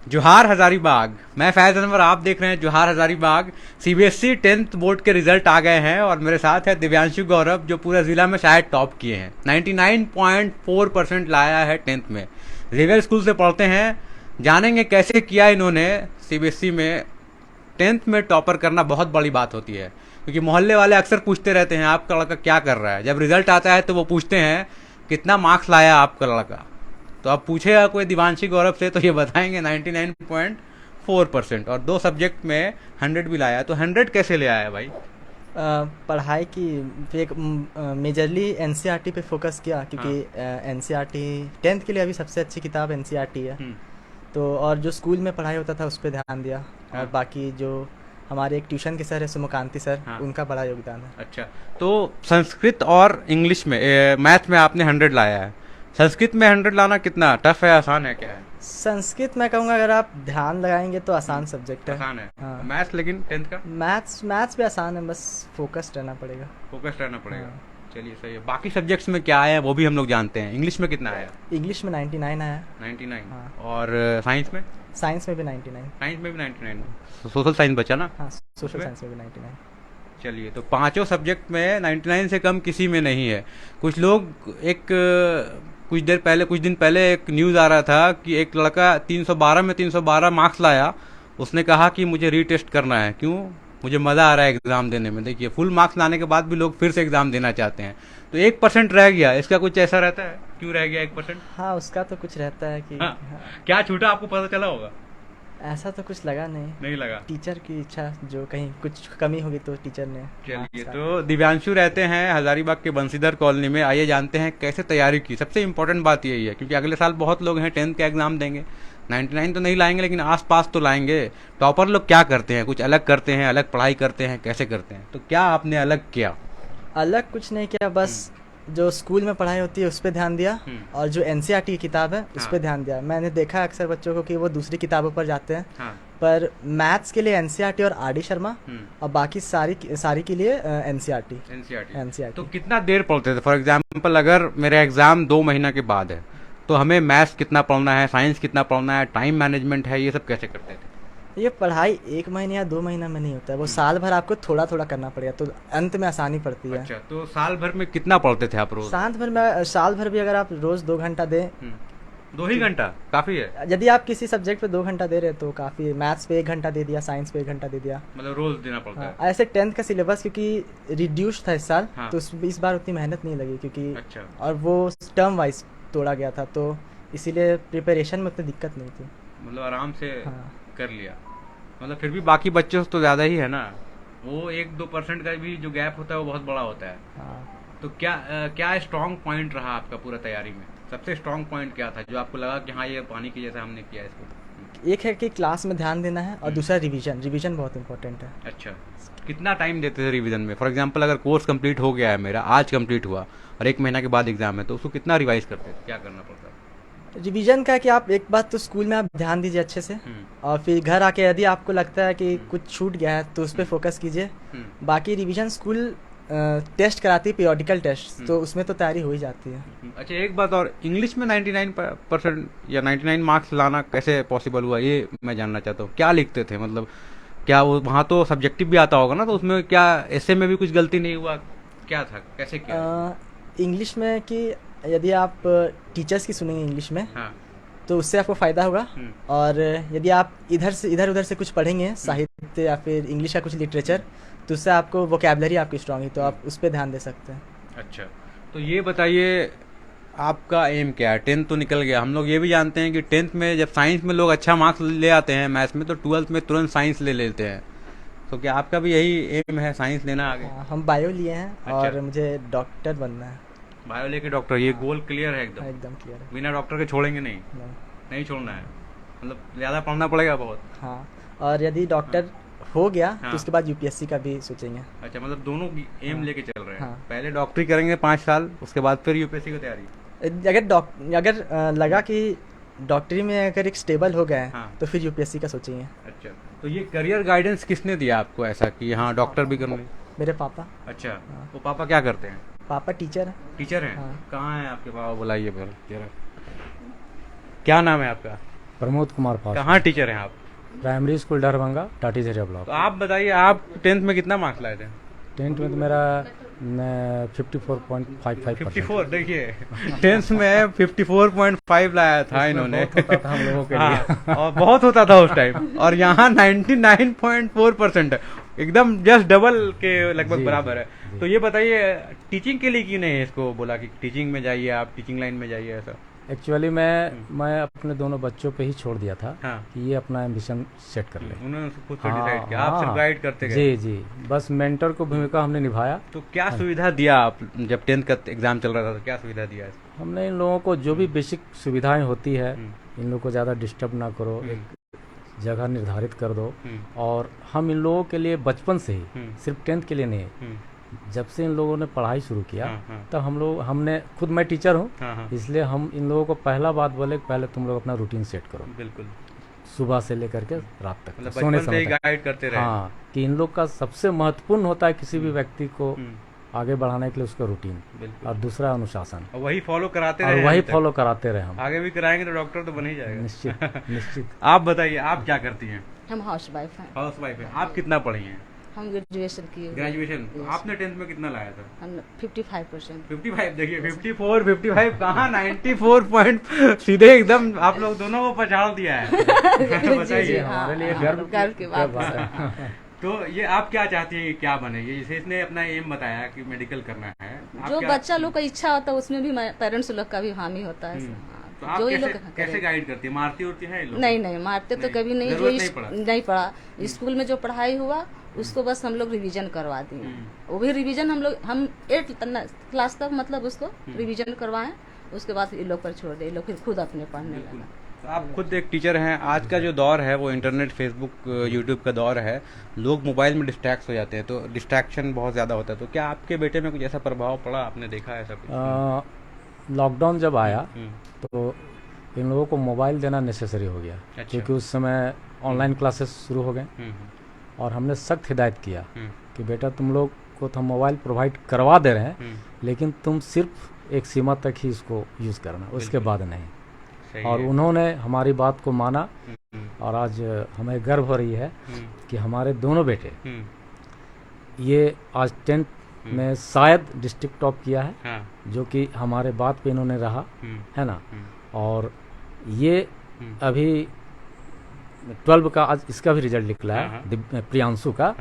जोहार हजारीबाग। मैं फैज अनवर, आप देख रहे हैं जोहार हजारीबाग। सीबीएसई 10th बोर्ड के रिजल्ट आ गए हैं और मेरे साथ है दिव्यांशु गौरव, जो पूरा जिला में शायद टॉप किए हैं। 99.4% लाया है 10th में। जेवियर स्कूल से पढ़ते हैं, जानेंगे कैसे किया इन्होंने। सीबीएसई में 10th में टॉपर करना बहुत बड़ी बात होती है, क्योंकि मोहल्ले वाले अक्सर पूछते रहते हैं आपका लड़का क्या कर रहा है। जब रिजल्ट आता है तो वो पूछते हैं कितना मार्क्स लाया आपका लड़का। तो अब पूछेगा कोई दिवांशी गौरव से तो ये बताएंगे 99.4%, और 2 सब्जेक्ट में 100 भी लाया। तो 100 कैसे ले आया भाई? पढ़ाई की एक मेजरली एनसीईआरटी पे फोकस किया, क्योंकि एनसीईआरटी 10th के लिए अभी सबसे अच्छी किताब एनसीईआरटी है। तो और जो स्कूल में पढ़ाई होता था उस पर ध्यान दिया। और बाकी जो हमारे एक ट्यूशन के सर है सुमकांति सर, उनका बड़ा योगदान है। अच्छा, तो संस्कृत और इंग्लिश में मैथ में आपने 100 लाया है। संस्कृत में 100 लाना कितना टफ है, आसान है, क्या है? संस्कृत मैं कहूँगा अगर आप ध्यान लगाएंगे तो आसान सब्जेक्ट है। आसान है। हाँ। मैथ्स लेकिन 10th का? मैथ्स भी आसान है, बस फोकस्ड रहना पड़ेगा। फोकस रहना पड़ेगा। चलिए सही है। बाकी सब्जेक्ट्स में क्या आया वो भी हम लोग जानते हैं। इंग्लिश में कितना आया? इंग्लिश में 99 आया। 99। हाँ। और साइंस में? साइंस में भी 99। साइंस में भी 99। सोशल साइंस बचा ना? हाँ, सोशल साइंस में भी 99। चलिए, तो पांचों सब्जेक्ट में 99 से कम किसी में नहीं है। कुछ लोग कुछ दिन पहले एक न्यूज़ आ रहा था कि एक लड़का 312 में 312 मार्क्स लाया। उसने कहा कि मुझे रीटेस्ट करना है, क्यों? मुझे मज़ा आ रहा है एग्ज़ाम देने में। देखिए, फुल मार्क्स लाने के बाद भी लोग फिर से एग्ज़ाम देना चाहते हैं। तो 1% रह गया, इसका कुछ ऐसा रहता है? क्यों रह गया 1%? हाँ, उसका तो कुछ रहता है कि हाँ। क्या छूटा, आपको पता चला होगा? ऐसा तो कुछ लगा नहीं लगा। टीचर की इच्छा, जो कहीं कुछ कमी होगी तो टीचर ने। चलिए, तो दिव्यांशु रहते हैं हजारीबाग के बंसीधर कॉलोनी में। आइए जानते हैं कैसे तैयारी की। सबसे इम्पोर्टेंट बात यही है, क्योंकि अगले साल बहुत लोग हैं 10th का एग्जाम देंगे। 99 तो नहीं लाएंगे, लेकिन आसपास तो लाएंगे। टॉपर लोग क्या करते हैं? कुछ अलग करते हैं, अलग पढ़ाई करते हैं, कैसे करते हैं? तो क्या आपने अलग किया? अलग कुछ नहीं किया, बस जो स्कूल में पढ़ाई होती है उस पर ध्यान दिया, और जो एनसीईआरटी की किताब है उस पर ध्यान दिया। मैंने देखा अक्सर बच्चों को कि वो दूसरी किताबों पर जाते हैं। पर मैथ्स के लिए एनसीईआरटी और आर डी शर्मा, और बाकी सारी के लिए एनसीईआरटी। तो कितना देर पढ़ते थे? फॉर एग्जाम्पल, अगर मेरा एग्जाम 2 महीना के बाद है तो हमें मैथ्स कितना पढ़ना है, साइंस कितना पढ़ना है, टाइम मैनेजमेंट है, ये सब कैसे करते थे? ये पढ़ाई 1 महीने या 2 महीना में नहीं होता है, वो साल भर आपको थोड़ा थोड़ा करना पड़ेगा, तो अंत में आसानी पड़ती है। अच्छा, तो साल भर में कितना पढ़ते थे आप रोज? साल भर भी अगर आप रोज 2 घंटा दें। 2 ही घंटा काफी है? यदि आप किसी सब्जेक्ट पे 2 घंटा दे रहे हैं तो काफी है। मैथ्स पे 1 घंटा दे दिया, साइंस पे 1 घंटा दे दिया, मतलब रोज देना पड़ता है। ऐसे 10th का सिलेबस क्योंकि रिड्यूस था इस साल, तो इस बार उतनी मेहनत नहीं लगी, क्योंकि अच्छा। और वो टर्म वाइज तोड़ा गया था, तो इसीलिए प्रिपरेशन में उतनी दिक्कत नहीं थी। मतलब आराम से कर लिया। मतलब फिर भी बाकी बच्चों से तो ज्यादा ही है ना, वो 1-2% का भी जो गैप होता है वो बहुत बड़ा होता है। तो क्या स्ट्रॉन्ग पॉइंट रहा आपका पूरा तैयारी में? सबसे स्ट्रॉन्ग पॉइंट क्या था जो आपको लगा कि हाँ, ये पानी की जैसा हमने किया इसको? एक है कि क्लास में ध्यान देना है, और दूसरा रिवीजन बहुत इंपॉर्टेंट है। अच्छा, कितना टाइम देते थे रिवीजन में? फॉर एग्जांपल, अगर कोर्स कंप्लीट हो गया है मेरा, आज कंप्लीट हुआ और 1 महीना के बाद एग्जाम है, तो उसको कितना रिवाइज करते थे? क्या करना पड़ता है? रिवीजन का कि आप एक बात तो स्कूल में आप ध्यान दीजिए अच्छे से, और फिर घर आके यदि आपको लगता है कि कुछ छूट गया है तो उस पर फोकस कीजिए। बाकी रिवीजन स्कूल टेस्ट कराती है, पीरियोडिकल टेस्ट, तो उसमें तो तैयारी हो ही जाती है। अच्छा, एक बात और, इंग्लिश में 99% या 99 मार्क्स लाना कैसे पॉसिबल हुआ, ये मैं जानना चाहता हूँ। क्या लिखते थे? मतलब क्या वो वहाँ तो सब्जेक्टिव भी आता होगा ना, तो उसमें क्या ऐसे में भी कुछ गलती नहीं हुआ? क्या था, कैसे किया? इंग्लिश में कि यदि आप टीचर्स की सुनेंगे इंग्लिश में, तो उससे आपको फ़ायदा होगा। और यदि आप इधर उधर से कुछ पढ़ेंगे, साहित्य या फिर इंग्लिश का कुछ लिटरेचर, तो उससे आपको वोकैबुलरी आपकी स्ट्रांग है, तो आप उस पर ध्यान दे सकते हैं। अच्छा, तो ये बताइए आपका एम क्या है? 10th तो निकल गया, हम लोग ये भी जानते हैं कि 10th में जब साइंस में लोग अच्छा मार्क्स ले आते हैं मैथ्स में, तो 12th में तुरंत साइंस ले लेते हैं। तो क्या आपका भी यही एम है, साइंस लेना आगे? हम बायो लिए हैं। और मुझे डॉक्टर बनना है। बायो लेके डॉक्टर, ये गोल क्लियर है? एकदम क्लियर है। बिना डॉक्टर के छोड़ेंगे नहीं छोड़ना है? मतलब ज्यादा पढ़ना पड़ेगा बहुत? हाँ, और यदि डॉक्टर हो गया तो उसके बाद यूपीएससी का भी सोचेंगे। अच्छा, मतलब दोनों एम लेके चल रहे हैं। पहले डॉक्टरी करेंगे 5 साल, उसके बाद फिर यूपीएससी की तैयारी। अगर लगा कि डॉक्टरी में अगर एक स्टेबल हो गए तो फिर यूपीएससी का सोचेंगे। अच्छा, तो ये करियर गाइडेंस किसने दिया आपको ऐसा कि हाँ डॉक्टर भी करना? मेरे पापा। अच्छा, वो पापा क्या करते हैं? पापा टीचर हैं। टीचर हैं? कहाँ है आपके पापा? बुलाइए जरा। क्या नाम है आपका? प्रमोद कुमार पास, कहाँ टीचर हैं आप? प्राइमरी स्कूल डरभंगा, टाटी झरिया ब्लॉक। तो आप बताइए, आप 10th में कितना मार्क्स लाए थे? 10th में तो मेरा 54.55%। 54, देखिए 10th में 54.5 लाया था इन्होंने। बहुत होता था हम लोगों के लिए। हाँ, और बहुत होता था उस टाइम, और यहाँ 99.4% है, एकदम जस्ट डबल के लगभग जी, बराबर है। जी। तो ये बताइए, टीचिंग के लिए क्यों नहीं इसको बोला कि टीचिंग में जाइए, आप टीचिंग लाइन में जाइए ऐसा? एक्चुअली मैं अपने दोनों बच्चों पे ही छोड़ दिया था हाँ। कि ये अपना एम्बिशन सेट कर ले। उन्होंने खुद से हाँ, डिसाइड किया, आप सिर्फ हाँ। गाइड करते गए? जी जी, बस मेंटर को भूमिका हमने निभाया। तो क्या सुविधा दिया आप जब 10th का एग्जाम चल रहा था, तो क्या सुविधा दिया? हमने इन लोगों को जो भी बेसिक सुविधाएं होती है, इन लोगों को ज़्यादा डिस्टर्ब ना करो, एक जगह निर्धारित कर दो। और हम इन लोगों के लिए बचपन से ही, सिर्फ 10th के लिए नहीं, जब से इन लोगों ने पढ़ाई शुरू किया तब हमने खुद, मैं टीचर हूँ, इसलिए हम इन लोगों को पहला बात बोले, पहले तुम लोग अपना रूटीन सेट करो। बिल्कुल, सुबह से लेकर के रात तक, मतलब सोने बचपन से ही समय तक। गाइड करते रहे। हाँ, कि इन लोग का सबसे महत्वपूर्ण होता है किसी भी व्यक्ति को आगे बढ़ाने के लिए उसका रूटीन, और दूसरा अनुशासन, और वही फॉलो कराते और रहे, वही अभी तक। फॉलो कराते रहे हम। आगे भी कराएंगे तो डॉक्टर तो बन ही जाएगा। निश्चित निश्चित। आप बताइए, आप क्या करती हैं? हम हाउस वाइफ हैं। हाउस वाइफ है। आप कितना पढ़ी हैं? हम ग्रेजुएशन किए। ग्रेजुएशन। तो Yes. आपने 10th में कितना लाया था? हम 55%। 55, देखिए 54, 55 कहाँ, 94 पॉइंट, सीधे एकदम आप लोग दोनों को पछाड़ दिया है। बताइए। हाँ, हमारे लिए गर्व की बात है। तो ये आप क्या चाहती हैं, क्या बनेगी? जैसे इसने अपना एम बताया कि मेडिकल करना है, आप जो क्या- बच्चा लोग का इच्छा होता है उसमें भी पेरेंट्स लोग का भी हामी होता है। तो आप जो ये लोग कैसे करें। गाइड करती है? मारती उरती है ये लोग? नहीं मारते तो नहीं, कभी नहीं। जरूरत जो नहीं पड़ा। नहीं पढ़ा, स्कूल में जो पढ़ाई हुआ उसको बस हम लोग रिवीजन करवा दिए। वो भी रिवीजन हम 8 क्लास तक मतलब उसको रिवीजन करवाएं, उसके बाद ये लोग पर छोड़ दे, ये लोग फिर खुद अपने पढ़ने लगा। तो आप खुद एक टीचर हैं, आज का जो दौर है वो इंटरनेट, फेसबुक, यूट्यूब का दौर है, लोग मोबाइल में डिस्ट्रैक्ट हो जाते हैं, तो डिस्ट्रैक्शन बहुत ज़्यादा होता है। तो क्या आपके बेटे में कुछ ऐसा प्रभाव पड़ा, आपने देखा है ऐसा कुछ? लॉकडाउन जब आया तो इन लोगों को मोबाइल देना नेसेसरी हो गया, क्योंकि उस समय ऑनलाइन क्लासेस शुरू हो गए, और हमने सख्त हिदायत किया कि बेटा तुम लोग को तो हम मोबाइल प्रोवाइड करवा दे रहे हैं, लेकिन तुम सिर्फ एक सीमा तक ही इसको यूज़ करना, उसके बाद नहीं। और उन्होंने हमारी बात को माना, और आज हमें गर्व हो रही है कि हमारे दोनों बेटे ये आज 10th में शायद डिस्ट्रिक्ट टॉप किया है, जो कि हमारे बात पे इन्होंने रहा है ना। और ये अभी 12 का आज इसका भी रिजल्ट निकला है, प्रियांशु का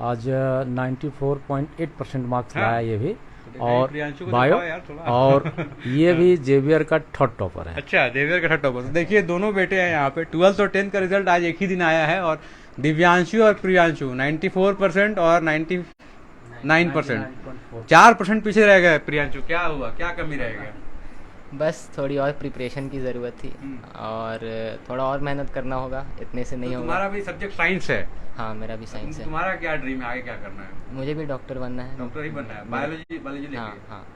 आज 94.8% मार्क्स लाया ये भी, और बायो, और ये भी जेवियर का 3rd टॉपर है। अच्छा, जेवियर का 3rd टॉपर। देखिए दोनों बेटे हैं यहाँ पे, 12th और 10th का रिजल्ट आज एक ही दिन आया है, और दिव्यांशु और प्रियांशु 94% और 99%, 4% पीछे रह गए। प्रियांशु, क्या हुआ, क्या कमी रह गया? बस थोड़ी और प्रिपरेशन की ज़रूरत थी, और थोड़ा और मेहनत करना होगा, इतने से नहीं होगा। तुम्हारा भी सब्जेक्ट साइंस है? हाँ, मेरा भी साइंस है। तुम्हारा क्या ड्रीम है, आगे क्या करना है? मुझे भी डॉक्टर बनना है। डॉक्टर ही बनना है? बायोलॉजी हाँ हाँ।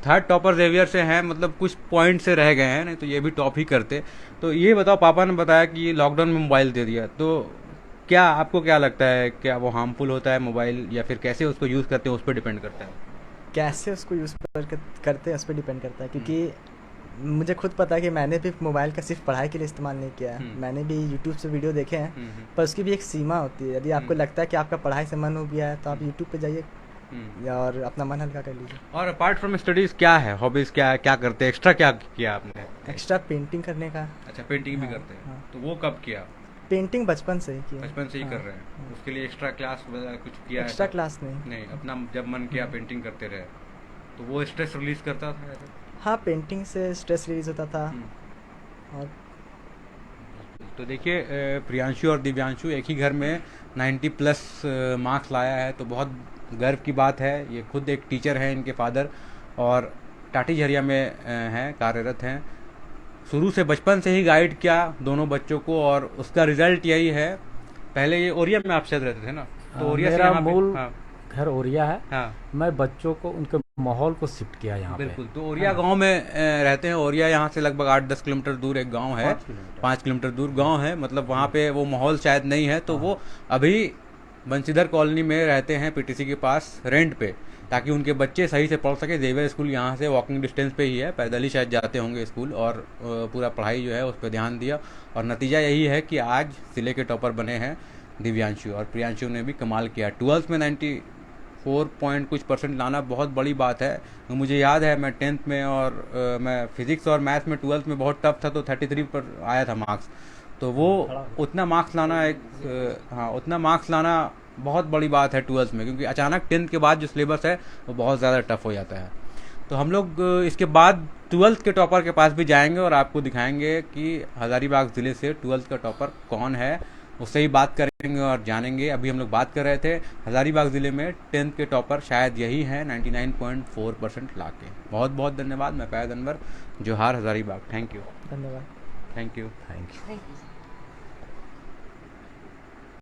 थर्ड टॉपर जेवियर से हैं, मतलब कुछ पॉइंट से रह गए हैं, नहीं तो ये भी टॉप ही करते। तो ये बताओ, पापा ने बताया कि लॉकडाउन में मोबाइल दे दिया, तो क्या आपको क्या लगता है, क्या वो हार्मफुल होता है मोबाइल, या फिर कैसे उसको यूज़ करते हैं उस पर डिपेंड करता है? कैसे उसको यूज़ करते हैं उस पर डिपेंड करता है, क्योंकि मुझे खुद पता है कि मैंने भी मोबाइल का सिर्फ पढ़ाई के लिए इस्तेमाल नहीं किया है। मैंने भी यूट्यूब से वीडियो देखे हैं, पर उसकी भी एक सीमा होती है। यदि आपको लगता है कि आपका पढ़ाई से मन हो गया है तो आप यूट्यूब पे जाइए और अपना मन हल्का कर लीजिए। और अपार्ट फ्रॉम स्टडीज क्या है, हॉबीज क्या है, क्या करते हैं, एक्स्ट्रा क्या किया आपने? एक्स्ट्रा पेंटिंग करने का। अच्छा, पेंटिंग भी करते हैं? हाँ। तो वो कब किया? पेंटिंग बचपन से ही किया। बचपन से ही कर रहे हैं? उसके लिए एक्स्ट्रा क्लास वगैरह कुछ किया है? एक्स्ट्रा क्लास नहीं। नहीं, अपना जब मन किया पेंटिंग करते रहे, तो वो स्ट्रेस रिलीज करता था ऐसे? हाँ, पेंटिंग से स्ट्रेस रिलीज होता था। और तो देखिए, प्रियांशु और दिव्यांशु एक ही घर में 90+ मार्क्स लाया है, तो बहुत गर्व की बात है। ये खुद एक टीचर हैं, इनके फादर, और टाटी झरिया में हैं, कार्यरत हैं। शुरू से बचपन से ही गाइड किया दोनों बच्चों को, और उसका रिजल्ट यही है। पहले ये ओरिया में आप शायद रहते थे ना? तो ओरिया से मेरा यहाँ पे- मूल हाँ, घर ओरिया है। हाँ, मैं बच्चों को उनके माहौल को शिफ्ट किया यहाँ पे। बिल्कुल। तो ओरिया गांव में रहते हैं। ओरिया यहाँ से लगभग 8-10 किलोमीटर दूर एक गांव है, 5 किलोमीटर दूर गांव है, मतलब वहाँ पे वो माहौल शायद नहीं है। तो वो अभी बंशीधर कॉलोनी में रहते हैं, पीटीसी के पास रेंट पे। ताकि उनके बच्चे सही से पढ़ सके। जेवियर स्कूल यहाँ से वॉकिंग डिस्टेंस पे ही है, पैदल ही शायद जाते होंगे स्कूल, और पूरा पढ़ाई जो है उस पर ध्यान दिया, और नतीजा यही है कि आज ज़िले के टॉपर बने हैं दिव्यांशु, और प्रियांशु ने भी कमाल किया। 12th में 94 पॉइंट कुछ % लाना बहुत बड़ी बात है। मुझे याद है मैं 10th में और मैं फिज़िक्स और मैथ्स में 12th में बहुत टफ था, तो 33 पर आया था मार्क्स। तो वो उतना मार्क्स लाना उतना मार्क्स लाना बहुत बड़ी बात है 12th में, क्योंकि अचानक 10th के बाद जो सिलेबस है वो बहुत ज़्यादा टफ हो जाता है। तो हम लोग इसके बाद 12th के टॉपर के पास भी जाएंगे और आपको दिखाएंगे कि हज़ारीबाग ज़िले से 12th का टॉपर कौन है, उससे ही बात करेंगे और जानेंगे। अभी हम लोग बात कर रहे थे हज़ारीबाग ज़िले में 10th के टॉपर शायद यही हैं 99.4% ला के। बहुत बहुत धन्यवाद। मैं फैज़ अनवर, जोहार हज़ारीबाग। Thank you. धन्यवाद। Thank you. Thank you. Thank you.